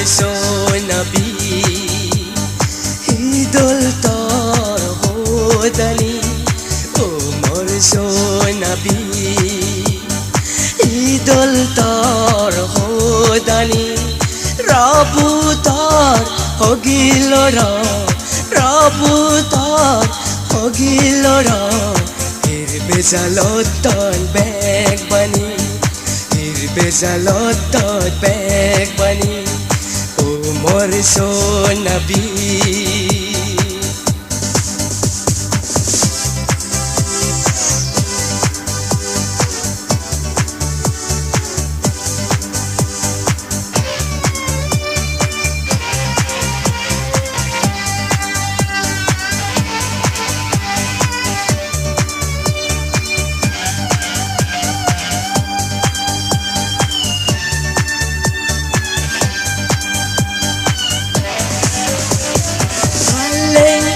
সোনাবি ঈদুল তোর হোদানি ও মোর সোনাবি ঈদুল তোর হোদানি রবু তোর হগিল রবু তোর হগিল বেজালত তোর বেগ বানি বেজালত তোর বেগ বানি ও মোর সোনাবি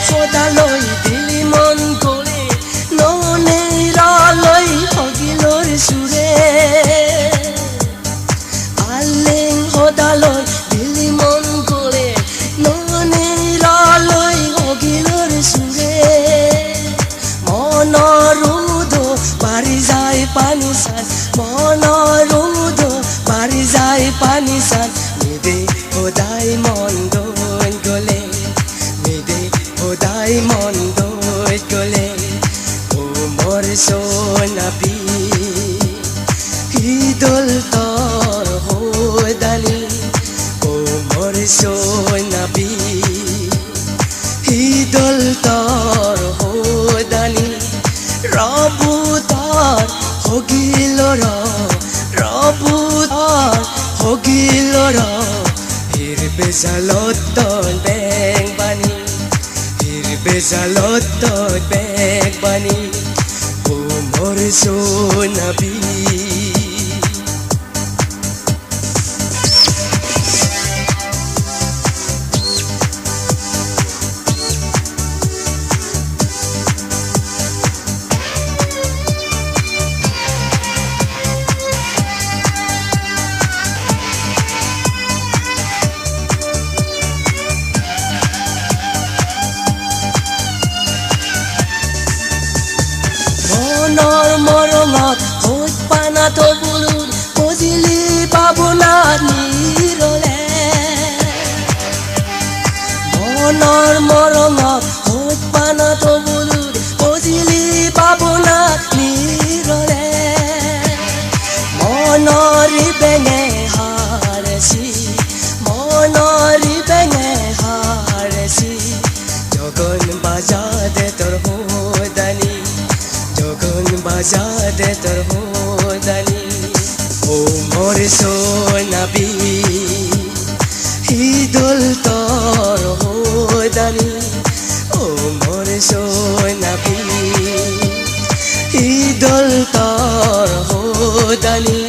খোদালই দিলি মন গলে ননেরালই হগিলর সুরে আলেং খোদালই দিলি মন গলে ননেরালই হগিলর সুরে মনরুদ বাড়ি যায় পানি সান মনরুদ বাড়ি যায় পানি সান মেদে খোদাই মন্দ গলে খোদাই মন্দ গলে ও মোর সোনাবি ঈদুল তোর হোদানি ও মোর সোনাবি ঈদুল তোর হোদানি রবু তোর হগিল রবু তোর হগিল বেজালত তোর বেগ বানি বেজালত তোর বেগ বানি ও মোর সোনাবি মনৰ মৰমত হোত পানা তোৰ বুলুৰ বুজিলি পাবনা নিৰলে মনৰ মৰমত হোত পানা তোৰ বুলুৰ বুজিলি পাবনা নিৰলে মনৰি বেঙে হাৰছি মনৰি বেঙে হাৰছি জগন বাজা দে তোৰ হোদানি জগন বাজা দে তোর হোদানি ও মোর সোনাবি ঈদুল তোর হোদানি ও মোর সোনাবি ঈদুল তোর হোদানি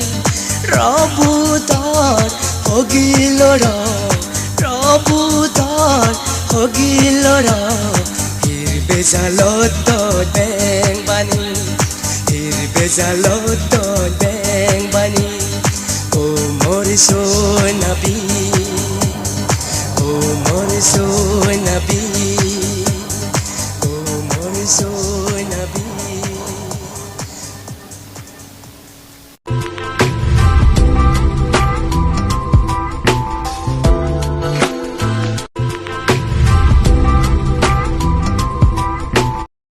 রবু তোর হগিল রবু তোর হগিল বেজালত তোর বেগ বানি বেজালত তোর বেগ বানি ও মোর সোনাবি ও মোর সোনাবি